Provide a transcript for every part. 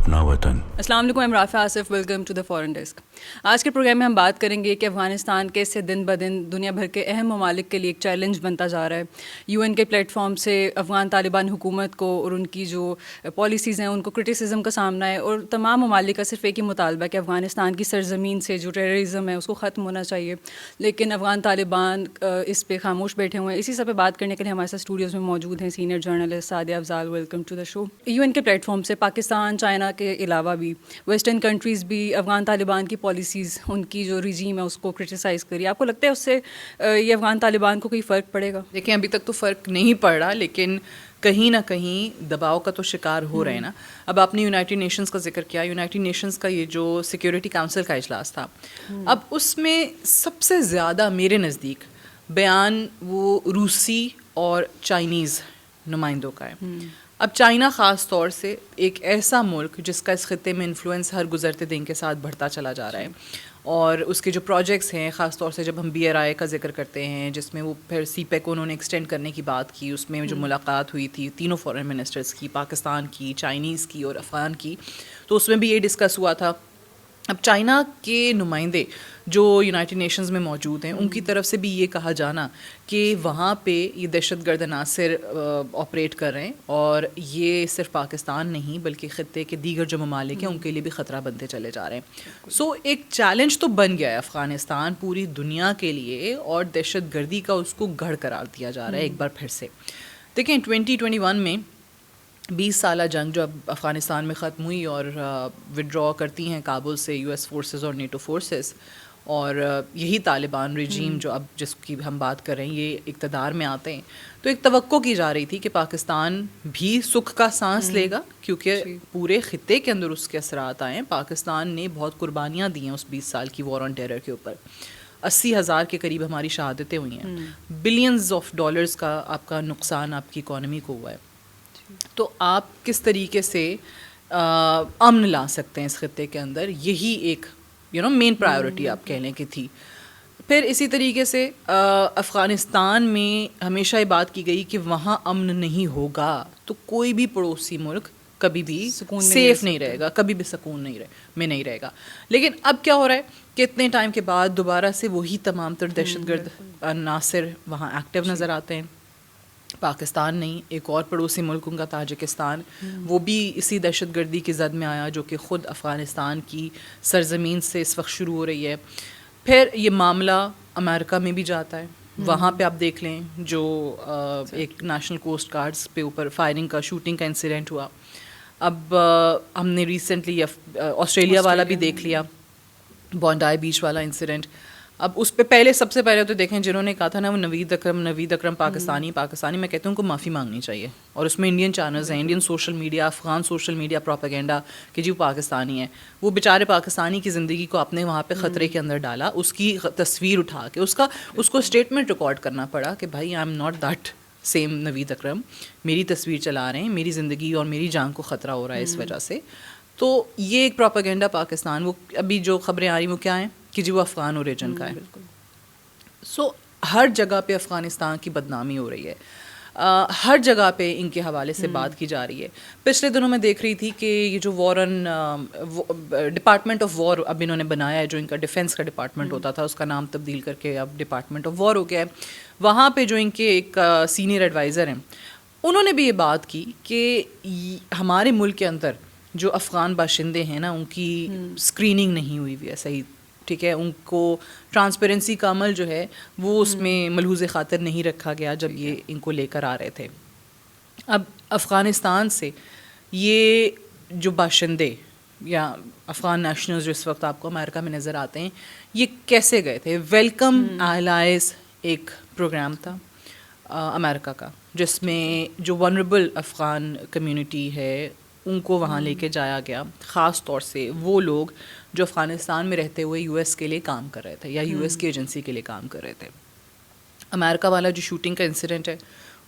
اپنا وطن. السلام علیکم، I'm Rafay Asif. Welcome to the foreign desk. آج کے پروگرام میں ہم بات کریں گے کہ افغانستان کیسے دن بدن دنیا بھر کے اہم ممالک کے لیے ایک چیلنج بنتا جا رہا ہے. UN کے پلیٹ فارم سے افغان طالبان حکومت کو اور ان کی جو پالیسیز ہیں ان کو کرٹیسزم کا سامنا ہے، اور تمام ممالک کا صرف ایک ہی مطالبہ ہے کہ افغانستان کی سرزمین سے جو ٹیررزم ہے اس کو ختم ہونا چاہیے. لیکن افغان طالبان اس پہ خاموش بیٹھے ہوئے ہیں. اسی سب پہ بات کرنے کے لیے ہمارے ساتھ اسٹوڈیوز میں موجود ہیں senior journalist Sadia Afzal. Welcome to the show. UN کے پلیٹ فارم سے پاکستان، چائنا کے علاوہ بھی ویسٹرن کنٹریز بھی افغان طالبان کی پالیسیز، ان کی جو رجیم ہے اس کو کرٹیسائز کری. آپ کو لگتا ہے اس سے یہ افغان طالبان کو کوئی فرق پڑے گا؟ دیکھیں، ابھی تک تو فرق نہیں پڑ رہا، لیکن کہیں نہ کہیں دباؤ کا تو شکار ہو رہے ہیں نا. اب آپ نے یونائٹڈ نیشنز کا ذکر کیا. یونائٹڈ نیشنز کا یہ جو سیکیورٹی کونسل کا اجلاس تھا، اب اس میں سب سے زیادہ میرے نزدیک بیان وہ روسی اور چائنیز نمائندوں کا ہے. اب چائنا خاص طور سے ایک ایسا ملک جس کا اس خطے میں انفلوئنس ہر گزرتے دن کے ساتھ بڑھتا چلا جا رہا ہے، اور اس کے جو پروجیکٹس ہیں، خاص طور سے جب ہم BRI کا ذکر کرتے ہیں جس میں وہ پھر CPEC کو انہوں نے ایکسٹینڈ کرنے کی بات کی، اس میں جو ملاقات ہوئی تھی تینوں فارن منسٹرز کی، پاکستان کی، چائنیز کی اور افغان کی، تو اس میں بھی یہ ڈسکس ہوا تھا. اب چائنا کے نمائندے جو یونائٹڈ نیشنز میں موجود ہیں، ان کی طرف سے بھی یہ کہا جانا کہ وہاں پہ یہ دہشت گرد عناصر آپریٹ کر رہے ہیں، اور یہ صرف پاکستان نہیں بلکہ خطے کے دیگر جو ممالک ہیں ان کے لیے بھی خطرہ بنتے چلے جا رہے ہیں. سو ایک چیلنج تو بن گیا ہے افغانستان پوری دنیا کے لیے، اور دہشت گردی کا اس کو گڑھ قرار دیا جا رہا ہے ایک بار پھر سے. دیکھیں 2021 میں 20 سالہ جنگ جو اب افغانستان میں ختم ہوئی اور وڈرا کرتی ہیں کابل سے US فورسز اور نیٹو فورسز، اور یہی طالبان رجیم جو اب جس کی ہم بات کر رہے ہیں یہ اقتدار میں آتے ہیں، تو ایک توقع کی جا رہی تھی کہ پاکستان بھی سکھ کا سانس لے گا، کیونکہ پورے خطے کے اندر اس کے اثرات آئے ہیں. پاکستان نے بہت قربانیاں دی ہیں اس 20 سال کی وار آن ٹیرر کے اوپر. 80,000 کے قریب ہماری شہادتیں ہوئی ہیں، بلینز آف ڈالرز کا آپ کا نقصان آپ کی اکانومی کو ہوا ہے. تو آپ کس طریقے سے امن لا سکتے ہیں اس خطے کے اندر، یہی ایک مین پرائیورٹی آپ کہہ لیں کہ تھی. پھر اسی طریقے سے افغانستان میں ہمیشہ یہ بات کی گئی کہ وہاں امن نہیں ہوگا تو کوئی بھی پڑوسی ملک کبھی بھی سیف نہیں رہے گا، کبھی بھی سکون میں نہیں رہے گا. لیکن اب کیا ہو رہا ہے کہ اتنے ٹائم کے بعد دوبارہ سے وہی تمام تر دہشت گرد عناصر وہاں ایکٹیو نظر آتے ہیں. پاکستان نہیں، ایک اور پڑوسی ملک ان کا تاجکستان، وہ بھی اسی دہشت گردی کی زد میں آیا جو کہ خود افغانستان کی سرزمین سے اس وقت شروع ہو رہی ہے. پھر یہ معاملہ امریکہ میں بھی جاتا ہے. وہاں پہ آپ دیکھ لیں جو ایک نیشنل کوسٹ گارڈز پہ اوپر فائرنگ کا، شوٹنگ کا انسیڈنٹ ہوا. اب ہم نے ریسنٹلی آسٹریلیا والا بھی دیکھ لیا، بونڈائی بیچ والا انسیڈنٹ. اب اس پہ سب سے پہلے تو دیکھیں جنہوں نے کہا تھا نا وہ نوید اکرم پاکستانی، میں کہتی ہوں ان کو معافی مانگنی چاہیے. اور اس میں انڈین چینلز ہیں، Indian social media, Afghan social media propaganda کہ جی وہ پاکستانی ہیں. وہ بیچارے پاکستانی کی زندگی کو آپ نے وہاں پہ خطرے کے اندر ڈالا، اس کی تصویر اٹھا کے اس کو اسٹیٹمنٹ ریکارڈ کرنا پڑا کہ بھائی I am not that same Naveed Akram, میری تصویر چلا رہے ہیں، میری زندگی اور میری جان کو خطرہ ہو رہا ہے اس وجہ سے. تو یہ ایک پروپیگنڈا پاکستان، وہ ابھی جو خبریں آ رہی وہ کیا ہیں کہ جی وہ افغان اوریجن کا ہے. سو ہر جگہ پہ افغانستان کی بدنامی ہو رہی ہے، ہر جگہ پہ ان کے حوالے سے بات کی جا رہی ہے. پچھلے دنوں میں دیکھ رہی تھی کہ یہ جو ڈپارٹمنٹ آف وار اب انہوں نے بنایا ہے، جو ان کا ڈیفینس کا ڈپارٹمنٹ ہوتا تھا اس کا نام تبدیل کر کے اب ڈپارٹمنٹ آف وار ہو گیا ہے. وہاں پہ جو ان کے ایک سینئر ایڈوائزر ہیں انہوں نے بھی یہ بات کی کہ ہمارے ملک کے اندر جو افغان باشندے ہیں نا ان کی اسکریننگ نہیں ہوئی ہے صحیح، ٹھیک ہے، ان کو ٹرانسپیرنسی کا عمل جو ہے وہ اس میں ملحوظ خاطر نہیں رکھا گیا جب یہ ان کو لے کر آ رہے تھے. اب افغانستان سے یہ جو باشندے یا افغان نیشنلز جو اس وقت آپ کو امریکہ میں نظر آتے ہیں، یہ کیسے گئے تھے؟ ویلکم الائز ایک پروگرام تھا امریکہ کا جس میں جو ونریبل افغان کمیونٹی ہے ان کو وہاں لے کے جایا گیا، خاص طور سے وہ لوگ جو افغانستان میں رہتے ہوئے US کے لیے کام کر رہے تھے یا US کی ایجنسی کے لیے کام کر رہے تھے. امریکہ والا جو شوٹنگ کا انسیڈنٹ ہے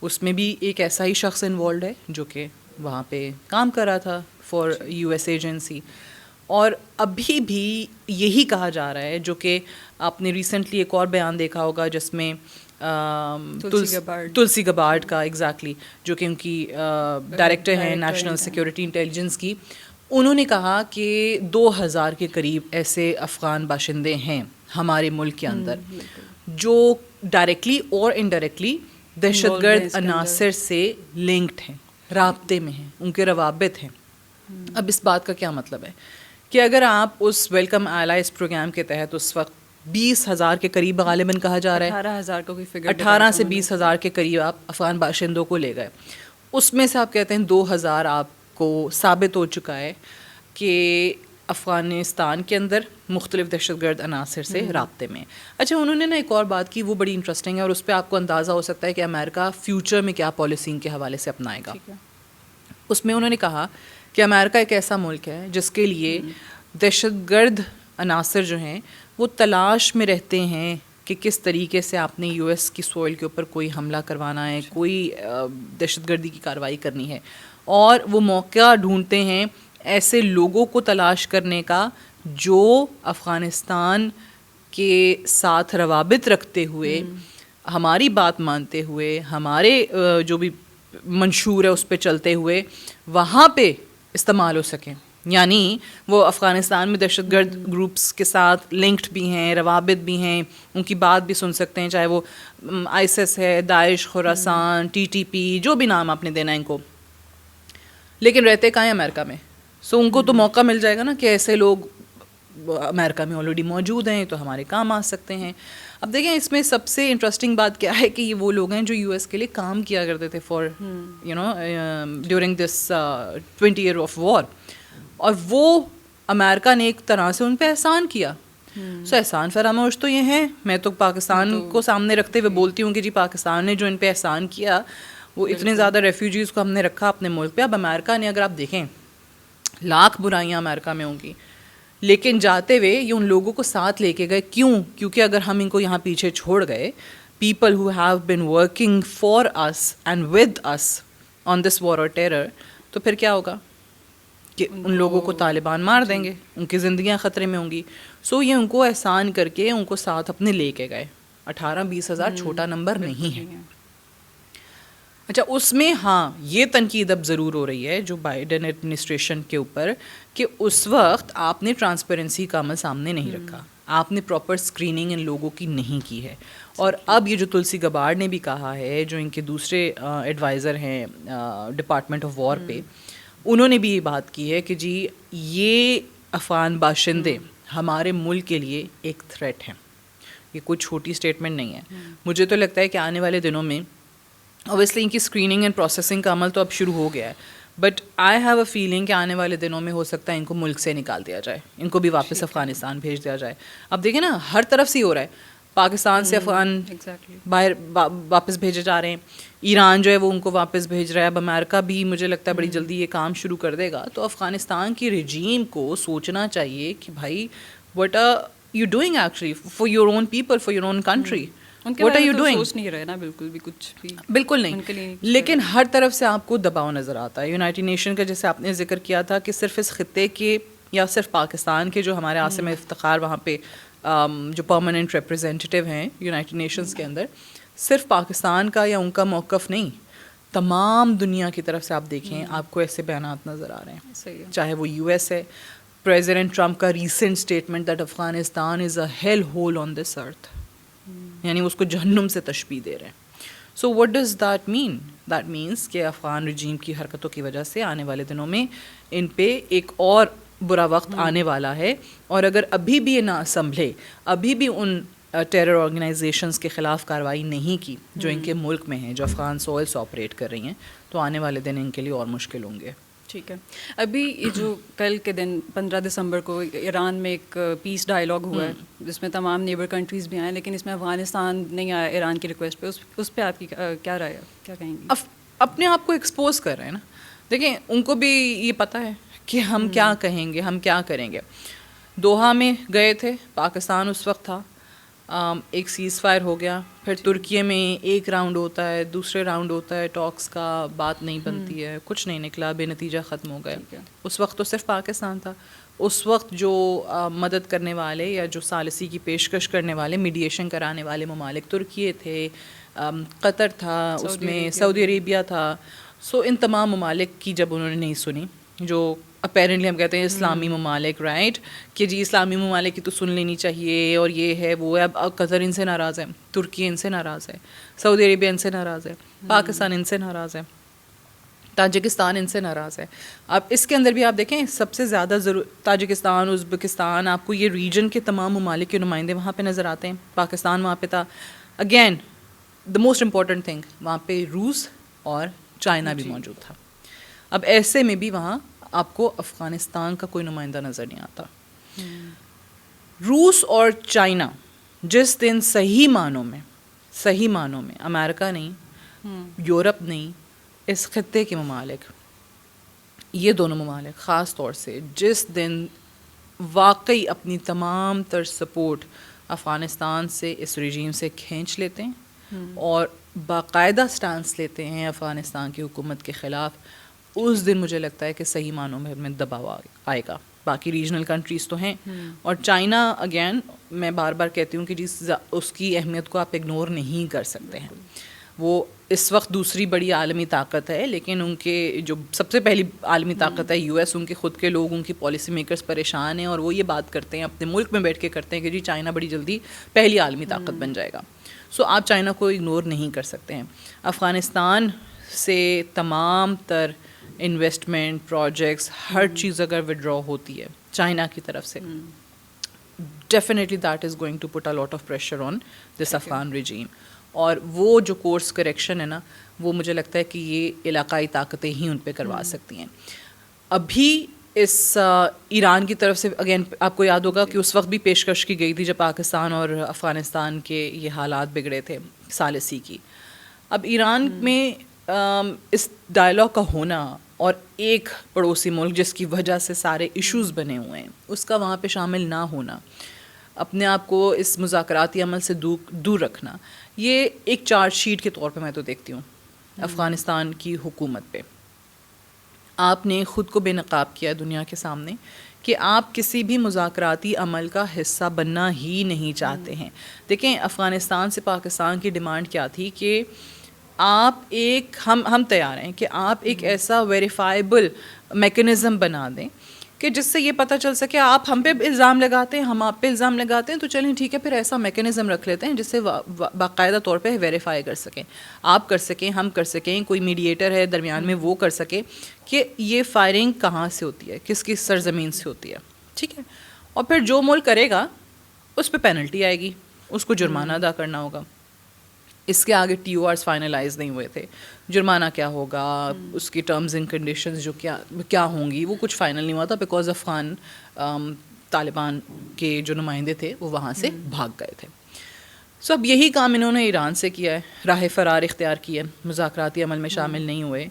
اس میں بھی ایک ایسا ہی شخص انوالوڈ ہے جو کہ وہاں پہ کام کر رہا تھا فار US ایجنسی. اور ابھی بھی یہی کہا جا رہا ہے، جو کہ آپ نے ریسنٹلی ایک اور بیان دیکھا ہوگا جس میں تلسی گبارڈ کا ایگزیکٹلی جو کہ ان کی ڈائریکٹر ہیں نیشنل سیکورٹی انٹیلیجنس کی، انہوں نے کہا کہ 2000 کے قریب ایسے افغان باشندے ہیں ہمارے ملک کے اندر جو ڈائریکٹلی اور انڈائریکٹلی دہشت گرد عناصر سے لنکڈ ہیں، رابطے میں ہیں، ان کے روابط ہیں. اب اس بات کا کیا مطلب ہے کہ اگر آپ اس ویلکم الائز پروگرام کے تحت اس وقت 20,000 کے قریب غالباً کہا جا رہا ہے، 18,000 کا کوئی فگر 18 سے 20,000 کے قریب آپ افغان باشندوں کو لے گئے، اس میں سے آپ کہتے ہیں 2,000 آپ کو ثابت ہو چکا ہے کہ افغانستان کے اندر مختلف دہشت گرد عناصر سے رابطے میں. اچھا، انہوں نے نا ایک اور بات کی، وہ بڑی انٹرسٹنگ ہے اور اس پہ آپ کو اندازہ ہو سکتا ہے کہ امریکہ فیوچر میں کیا پالیسی کے حوالے سے اپنائے گا. اس میں انہوں نے کہا کہ امریکہ ایک ایسا ملک ہے جس کے لیے دہشت گرد عناصر جو ہیں وہ تلاش میں رہتے ہیں کہ کس طریقے سے آپ نے یو ایس کی سوئل کے اوپر کوئی حملہ کروانا ہے، کوئی دہشت گردی کی کارروائی کرنی ہے، اور وہ موقع ڈھونڈتے ہیں ایسے لوگوں کو تلاش کرنے کا جو افغانستان کے ساتھ روابط رکھتے ہوئے، ہماری بات مانتے ہوئے، ہمارے جو بھی منشور ہے اس پہ چلتے ہوئے وہاں پہ استعمال ہو سکیں. یعنی وہ افغانستان میں دہشت گرد گروپس کے ساتھ لنکڈ بھی ہیں، روابط بھی ہیں، ان کی بات بھی سن سکتے ہیں، چاہے وہ آئیسس ہے، داعش، خراسان، TTP، جو بھی نام آپ نے دینا ہے ان کو، لیکن رہتے کہاں ہیں امریکہ میں. سو ان کو تو موقع مل جائے گا نا کہ ایسے لوگ امریکہ میں آلریڈی موجود ہیں تو ہمارے کام آ سکتے ہیں. اب دیکھیں اس میں سب سے انٹرسٹنگ بات کیا ہے کہ یہ وہ لوگ ہیں جو یو ایس کے لیے کام کیا کرتے تھے for during this 20 year of war, اور وہ امریکہ نے ایک طرح سے ان پہ احسان کیا. سو احسان فراموش تو یہ ہیں. میں تو پاکستان کو سامنے رکھتے ہوئے بولتی ہوں کہ جی پاکستان نے جو ان پہ احسان کیا، وہ اتنے زیادہ ریفیوجیز کو ہم نے رکھا اپنے ملک پہ. اب امریکہ نے، اگر آپ دیکھیں، لاکھ برائیاں امریکہ میں ہوں گی، لیکن جاتے ہوئے یہ ان لوگوں کو ساتھ لے کے گئے. کیوں؟ کیونکہ اگر ہم ان کو یہاں پیچھے چھوڑ گئے، people who have been working for us and with us on this war اور ٹیرر، تو پھر کیا ہوگا کہ ان لوگوں کو طالبان مار دیں گے، ان کی زندگیاں خطرے میں ہوں گی. سو یہ ان کو احسان کر کے ان کو ساتھ اپنے لے کے گئے. 18-20 ہزار چھوٹا نمبر نہیں ہے. اچھا، اس میں ہاں یہ تنقید اب ضرور ہو رہی ہے جو بائیڈن ایڈمنسٹریشن کے اوپر کہ اس وقت آپ نے ٹرانسپیرنسی کا عمل سامنے نہیں رکھا، آپ نے پراپر اسکریننگ ان لوگوں کی نہیں کی ہے. اور اب یہ جو تلسی گبارڈ نے بھی کہا ہے، جو ان کے دوسرے ایڈوائزر ہیں ڈپارٹمنٹ آف وار پہ، انہوں نے بھی یہ بات کی ہے کہ جی یہ افغان باشندے ہمارے ملک کے لیے ایک تھریٹ ہیں. یہ کوئی چھوٹی اسٹیٹمنٹ نہیں ہے. مجھے تو لگتا ہے کہ آنے والے دنوں میں اوبیسلی ان کی اسکریننگ اینڈ پروسیسنگ کا عمل تو اب شروع ہو گیا ہے، but I have a feeling کہ آنے والے دنوں میں ہو سکتا ہے ان کو ملک سے نکال دیا جائے، ان کو بھی واپس افغانستان بھیج دیا جائے. اب دیکھیں نا، ہر طرف سے ہی ہو رہا ہے. پاکستان سے افغان باہر واپس بھیجے جا رہے ہیں، ایران جو ہے وہ ان کو واپس بھیج رہا ہے. اب امریکہ بھی مجھے لگتا ہے بڑی جلدی یہ کام شروع کر دے گا. تو افغانستان کی رجیم کو سوچنا چاہیے کہ بھائی what are you doing actually for your own people, for your own country, what are you doing. سوچ نہیں رہے نا بالکل بھی، کچھ بھی بالکل نہیں. لیکن ہر طرف سے آپ کو دباؤ نظر آتا ہے. یونائٹڈ نیشن کا جیسے آپ نے ذکر کیا تھا کہ صرف اس خطے کے یا صرف پاکستان کے جو ہمارے عاصم افتخار وہاں پہ جو پرماننٹ ریپرزینٹیو ہیں یونائٹڈ نیشنز کے اندر، صرف پاکستان کا یا ان کا موقف نہیں، تمام دنیا کی طرف سے آپ دیکھیں آپ کو ایسے بیانات نظر آ رہے ہیں. چاہے وہ یو ایس ہے، پریزیڈنٹ ٹرمپ کا recent statement that Afghanistan is a hell hole on this earth, یعنی اس کو جہنم سے تشبیہ دے رہے ہیں. So what does that mean? That means کہ افغان رجیم کی حرکتوں کی وجہ سے آنے والے دنوں میں ان پہ ایک اور برا وقت آنے والا ہے. اور اگر ابھی بھی یہ نہ سنبھلے، ابھی بھی ان ٹیرر آرگنائزیشنز کے خلاف کارروائی نہیں کی جو ان کے ملک میں ہیں، جو افغان سوئل سے آپریٹ کر رہی ہیں، تو آنے والے دن ان کے لیے اور مشکل ہوں گے. ٹھیک ہے. ابھی یہ جو کل کے دن 15 دسمبر کو ایران میں ایک پیس ڈائلاگ ہوا ہے جس میں تمام نیبر کنٹریز بھی آئیں، لیکن اس میں افغانستان نہیں آیا ایران کی ریکویسٹ پہ. اس پہ آپ کی کیا رائے ہے، کیا کہیں گی؟ اپنے آپ کو ایکسپوز کر رہے ہیں نا. دیکھیں ان کو بھی یہ پتہ ہے کہ ہم کیا کہیں گے، ہم کیا کریں گے. دوحہ میں گئے تھے، پاکستان اس وقت تھا، ایک سیز فائر ہو گیا، پھر ترکیے میں ایک راؤنڈ ہوتا ہے، دوسرے راؤنڈ ہوتا ہے ٹاکس کا، بات نہیں بنتی ہے، کچھ نہیں نکلا، بے نتیجہ ختم ہو گیا. اس وقت تو صرف پاکستان تھا. اس وقت جو مدد کرنے والے یا جو ثالثی کی پیشکش کرنے والے، میڈیشن کرانے والے ممالک ترکیے تھے، قطر تھا، اس میں سعودی عربیہ تھا. سو ان تمام ممالک کی جب انہوں نے نہیں سنی جو اپیرنٹلی ہم کہتے ہیں اسلامی ممالک، رائٹ، کہ جی اسلامی ممالک کی تو سن لینی چاہیے اور یہ ہے وہ ہے. اب قطر ان سے ناراض ہے، ترکی ان سے ناراض ہے، سعودی عربیہ ان سے ناراض ہے، پاکستان ان سے ناراض ہے، تاجکستان ان سے ناراض ہے. اب اس کے اندر بھی آپ دیکھیں سب سے زیادہ تاجکستان، ازبکستان، آپ کو یہ ریجن کے تمام ممالک کے نمائندے وہاں پہ نظر آتے ہیں. پاکستان وہاں پہ تھا. Again the most important thing, وہاں پہ روس اور چائنا بھی موجود تھا. اب ایسے میں بھی وہاں آپ کو افغانستان کا کوئی نمائندہ نظر نہیں آتا. روس اور چائنا جس دن صحیح معنوں میں امریکہ نہیں، یورپ نہیں، اس خطے کے ممالک، یہ دونوں ممالک خاص طور سے جس دن واقعی اپنی تمام تر سپورٹ افغانستان سے، اس رجیم سے کھینچ لیتے ہیں اور باقاعدہ سٹانس لیتے ہیں افغانستان کی حکومت کے خلاف، اس دن مجھے لگتا ہے کہ صحیح معنوں میں دباؤ آئے گا. باقی ریجنل کنٹریز تو ہیں، اور چائنا اگین میں بار بار کہتی ہوں کہ جی اس کی اہمیت کو آپ اگنور نہیں کر سکتے ہیں. وہ اس وقت دوسری بڑی عالمی طاقت ہے، لیکن ان کے جو سب سے پہلی عالمی طاقت ہے یو ایس، ان کے خود کے لوگ، ان کی پالیسی میکرز پریشان ہیں، اور وہ یہ بات کرتے ہیں اپنے ملک میں بیٹھ کے کرتے ہیں کہ جی چائنا بڑی جلدی پہلی عالمی طاقت بن جائے گا. سو آپ چائنا کو اگنور نہیں کر سکتے ہیں. افغانستان سے تمام تر انویسٹمنٹ، پروجیکٹس، ہر چیز اگر ودرا ہوتی ہے چائنا کی طرف سے، definitely that is going to put a lot of pressure on this Afghan regime. اور وہ جو کورس کریکشن ہے نا، وہ مجھے لگتا ہے کہ یہ علاقائی طاقتیں ہی ان پہ کروا سکتی ہیں. ابھی اس ایران کی طرف سے اگین آپ کو یاد ہوگا کہ اس وقت بھی پیشکش کی گئی تھی جب پاکستان اور افغانستان کے یہ حالات بگڑے تھے ثالثی کی. اب ایران میں اس ڈائلاگ کا ہونا اور ایک پڑوسی ملک جس کی وجہ سے سارے ایشوز بنے ہوئے ہیں اس کا وہاں پہ شامل نہ ہونا، اپنے آپ کو اس مذاکراتی عمل سے دور رکھنا، یہ ایک چارج شیٹ کے طور پہ میں تو دیکھتی ہوں افغانستان کی حکومت پہ. آپ نے خود کو بے نقاب کیا دنیا کے سامنے کہ آپ کسی بھی مذاکراتی عمل کا حصہ بننا ہی نہیں چاہتے ہیں. دیکھیں افغانستان سے پاکستان کی ڈیمانڈ کیا تھی کہ آپ ایک ہم تیار ہیں کہ آپ ایک ایسا ویریفائبل میکنزم بنا دیں کہ جس سے یہ پتہ چل سکے آپ ہم پہ الزام لگاتے ہیں، ہم آپ پہ الزام لگاتے ہیں، تو چلیں ٹھیک ہے پھر ایسا میکنزم رکھ لیتے ہیں جس سے باقاعدہ طور پہ ویریفائی کر سکیں، آپ کر سکیں، ہم کر سکیں، کوئی میڈیٹر ہے درمیان میں وہ کر سکے کہ یہ فائرنگ کہاں سے ہوتی ہے، کس کی سرزمین سے ہوتی ہے. ٹھیک ہے، اور پھر جو ملک کرے گا اس پہ پینلٹی آئے گی، اس کو جرمانہ ادا کرنا ہوگا. اس کے آگے ٹی او آرز فائنلائز نہیں ہوئے تھے، جرمانہ کیا ہوگا، اس کی ٹرمز اینڈ کنڈیشنز جو کیا ہوں گی وہ کچھ فائنل نہیں ہوا تھا، بیکاز افغان طالبان کے جو نمائندے تھے وہ وہاں سے بھاگ گئے تھے. سو اب یہی کام انہوں نے ایران سے کیا ہے، راہ فرار اختیار کی ہے، مذاکراتی عمل میں شامل نہیں ہوئے.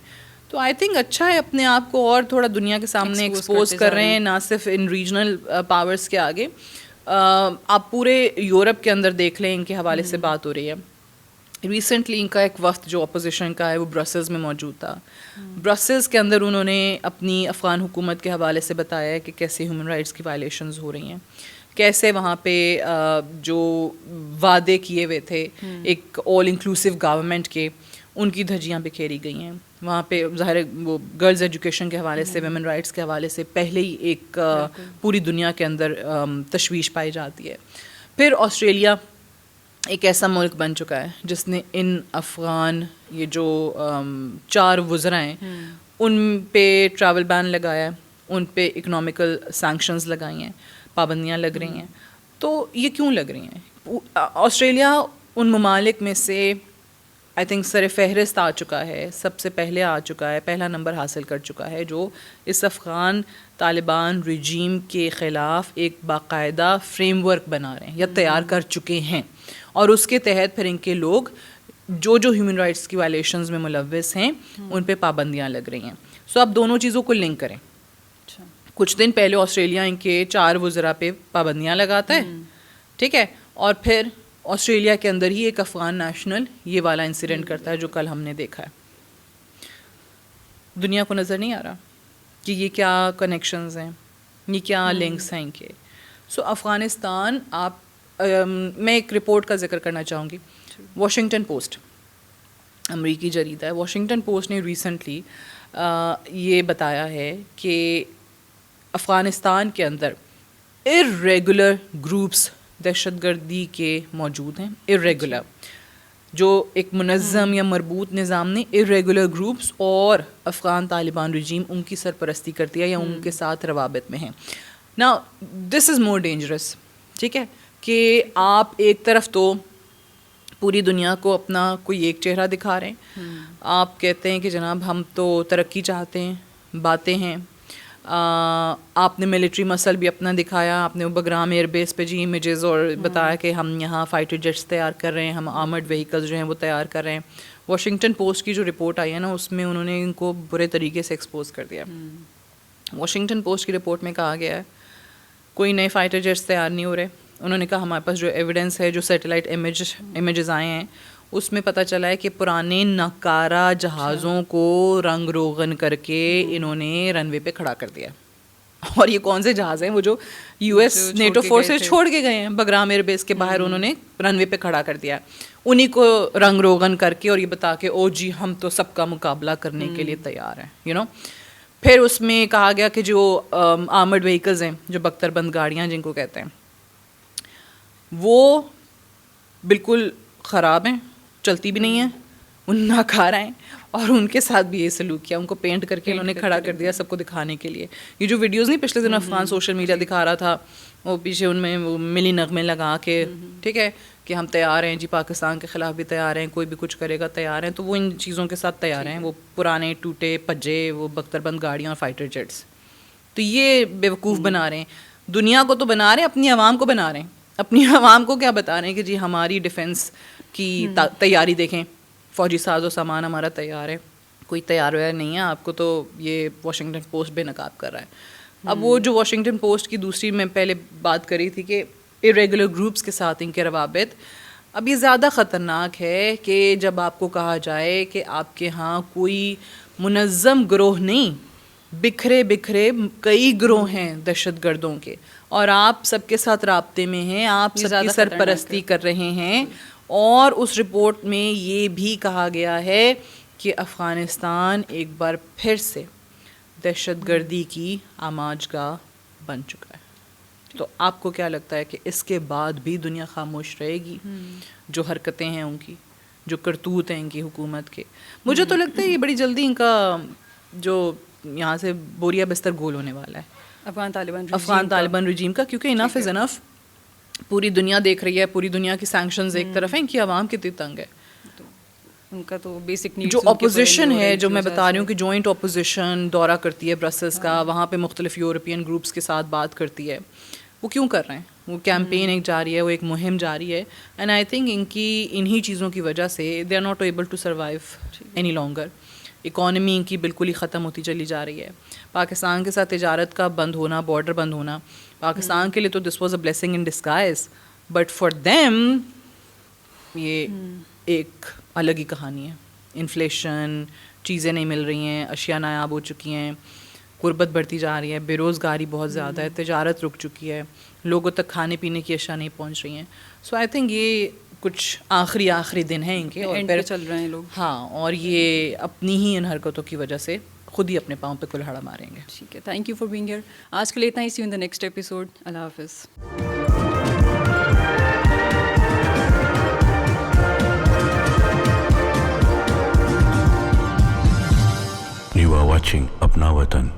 تو آئی تھنک اچھا ہے، اپنے آپ کو اور تھوڑا دنیا کے سامنے ایکسپوز کر رہے ہیں، نہ صرف ان ریجنل پاورز کے آگے. آپ پورے یورپ کے اندر دیکھ لیں ان کے حوالے سے بات ہو رہی ہے. ریسنٹلی ان کا ایک وفد جو اپوزیشن کا ہے وہ برسلز میں موجود تھا. برسلز کے اندر انہوں نے اپنی افغان حکومت کے حوالے سے بتایا کہ کیسے ہیومن رائٹس کی وائلیشنز ہو رہی ہیں، کیسے وہاں پہ جو وعدے کیے ہوئے تھے ایک آل انکلوسیو گورنمنٹ کے، ان کی دھجیاں بکھیری گئی ہیں. وہاں پہ ظاہر وہ گرلز ایجوکیشن کے حوالے سے، ویمن رائٹس کے حوالے سے پہلے ہی ایک پوری دنیا کے اندر تشویش پائی جاتی ہے. پھر آسٹریلیا ایک ایسا ملک بن چکا ہے جس نے ان افغان یہ جو 4 وزراء ہیں ان پہ ٹریول بین لگایا ہے، ان پہ اکنامیکل سینکشنز لگائی ہیں، پابندیاں لگ رہی ہیں. تو یہ کیوں لگ رہی ہیں؟ آسٹریلیا ان ممالک میں سے آئی تھنک سر فہرست آ چکا ہے، سب سے پہلے آ چکا ہے، پہلا نمبر حاصل کر چکا ہے، جو اس افغان طالبان رجیم کے خلاف ایک باقاعدہ فریم ورک بنا رہے ہیں یا تیار کر چکے ہیں، اور اس کے تحت پھر ان کے لوگ جو ہیومن رائٹس کی وائلیشنز میں ملوث ہیں ان پہ پابندیاں لگ رہی ہیں. سو آپ دونوں چیزوں کو لنک کریں. کچھ دن پہلے آسٹریلیا ان کے 4 وزراء پہ پابندیاں لگاتا ہے، ٹھیک ہے، اور پھر آسٹریلیا کے اندر ہی ایک افغان نیشنل یہ والا انسیڈنٹ کرتا ہے جو کل ہم نے دیکھا ہے. دنیا کو نظر نہیں آ رہا کہ یہ کیا کنیکشنز ہیں، یہ کیا لنکس ہیں ان کے. سو افغانستان میں ایک رپورٹ کا ذکر کرنا چاہوں گی. واشنگٹن پوسٹ امریکی جریدہ ہے، واشنگٹن پوسٹ نے ریسنٹلی یہ بتایا ہے کہ افغانستان کے اندر ارریگولر گروپس دہشت گردی کے موجود ہیں. ارریگولر جو ایک منظم یا مربوط نظام نہیں, ارریگولر گروپس, اور افغان طالبان رجیم ان کی سرپرستی کرتی ہے یا ان کے ساتھ روابط میں ہیں. نا دس از مور ڈینجرس. ٹھیک ہے, کہ آپ ایک طرف تو پوری دنیا کو اپنا کوئی ایک چہرہ دکھا رہے ہیں, آپ کہتے ہیں کہ جناب ہم تو ترقی چاہتے ہیں, باتیں ہیں, آپ نے ملٹری مسل بھی اپنا دکھایا, آپ نے بگرام ایئر بیس پہ جی امیجز اور بتایا کہ ہم یہاں فائٹر جیٹس تیار کر رہے ہیں, ہم آرمڈ وہیکلز جو ہیں وہ تیار کر رہے ہیں. واشنگٹن پوسٹ کی جو رپورٹ آئی ہے نا, اس میں انہوں نے ان کو برے طریقے سے ایکسپوز کر دیا. واشنگٹن پوسٹ کی رپورٹ میں کہا گیا ہے کوئی نئے فائٹر جیٹس تیار نہیں ہو رہے. انہوں نے کہا ہمارے پاس جو ایویڈنس ہے, جو سیٹلائٹ امیجز آئے ہیں, اس میں پتہ چلا ہے کہ پرانے ناکارہ جہازوں کو رنگ روغن کر کے انہوں نے رن وے پہ کھڑا کر دیا. اور یہ کون سے جہاز ہیں؟ وہ جو یو ایس نیٹو فورسز چھوڑ کے گئے ہیں بگرام ایئر بیس کے باہر, انہوں نے رن وے پہ کھڑا کر دیا. انہیں کو رنگ روغن کر کے اور یہ بتا کے او جی ہم تو سب کا مقابلہ کرنے کے لیے تیار ہیں, یو نو. پھر اس میں کہا گیا کہ جو آرمڈ وہیکلز ہیں, جو بختر بند گاڑیاں جن کو کہتے ہیں, وہ بالکل خراب ہیں, چلتی بھی نہیں ہیں, ان ناکارہ ہیں, اور ان کے ساتھ بھی یہ سلوک کیا, ان کو پینٹ کر کے انہوں نے کھڑا کر دیا سب کو دکھانے کے لیے. یہ جو ویڈیوز نہیں پچھلے دن افغان سوشل میڈیا دکھا رہا تھا, وہ پیچھے ان میں وہ ملی نغمے لگا کے, ٹھیک ہے, کہ ہم تیار ہیں جی, پاکستان کے خلاف بھی تیار ہیں, کوئی بھی کچھ کرے گا تیار ہیں. تو وہ ان چیزوں کے ساتھ تیار ہیں, وہ پرانے ٹوٹے پجے وہ بختر بند گاڑیاں اور فائٹر جیٹس. تو یہ بیوقوف بنا رہے ہیں, دنیا کو تو بنا رہے ہیں, اپنی عوام کو بنا رہے ہیں. اپنی عوام کو کیا بتا رہے ہیں کہ جی ہماری ڈیفنس کی تیاری دیکھیں, فوجی ساز و سامان ہمارا تیار ہے. کوئی تیار ویار نہیں ہے, آپ کو تو یہ واشنگٹن پوسٹ بے نقاب کر رہا ہے. اب وہ جو واشنگٹن پوسٹ کی دوسری میں پہلے بات کری تھی کہ ارریگولر گروپس کے ساتھ ان کے روابط, اب یہ زیادہ خطرناک ہے کہ جب آپ کو کہا جائے کہ آپ کے ہاں کوئی منظم گروہ نہیں, بکھرے بکھرے کئی گروہ ہیں دہشت گردوں کے, اور آپ سب کے ساتھ رابطے میں ہیں, آپ سب کی سرپرستی کر رہے ہیں. اور اس رپورٹ میں یہ بھی کہا گیا ہے کہ افغانستان ایک بار پھر سے دہشت گردی کی آماج گاہ بن چکا ہے. تو آپ کو کیا لگتا ہے کہ اس کے بعد بھی دنیا خاموش رہے گی؟ جو حرکتیں ہیں ان کی, جو کرتوت ہیں ان کی حکومت کے, مجھے تو لگتا ہے یہ بڑی جلدی ان کا جو یہاں سے بوریا بستر گول ہونے والا ہے افغان طالبان رجیم کا, کیونکہ انف از انف. پوری دنیا دیکھ رہی ہے, پوری دنیا کی سینکشنز ایک طرف ہیں, ان کی عوام کتنی تنگ ہے. ان کا تو بیسک نیڈز, جو اپوزیشن ہے, جو میں بتا رہی ہوں کہ جوائنٹ اپوزیشن دورہ کرتی ہے برسلز کا, وہاں پہ مختلف یورپین گروپس کے ساتھ بات کرتی ہے, وہ کیوں کر رہے ہیں؟ وہ کیمپین ایک جاری ہے, وہ ایک مہم جاری ہے. اینڈ آئی تھنک ان کی انہی چیزوں کی وجہ سے they are not able to survive any longer. Economy ان کی بالکل ہی ختم ہوتی چلی جا رہی ہے. پاکستان کے ساتھ تجارت کا بند ہونا, بارڈر بند ہونا, پاکستان کے لیے تو this was a blessing in disguise, but for them یہ ایک الگ ہی کہانی ہے. انفلیشن, چیزیں نہیں مل رہی ہیں, اشیاء نایاب ہو چکی ہیں, غربت بڑھتی جا رہی ہے, بے روزگاری بہت زیادہ ہے, تجارت رک چکی ہے, لوگوں تک کھانے پینے کی اشیاء نہیں پہنچ رہی ہیں. سو آئی تھنک یہ کچھ آخری دن ہیں ان کے, اور پھر چل رہے ہیں لوگ. ہاں, اور یہ اپنی ہی ان حرکتوں کی وجہ سے خود ہی اپنے پاؤں پہ کلہاڑا ماریں گے. ٹھیک ہے, thank you for being here. آج کے لیے اتنا ہی. See you in the next episode. اللہ حافظ. You are watching Apna Watan.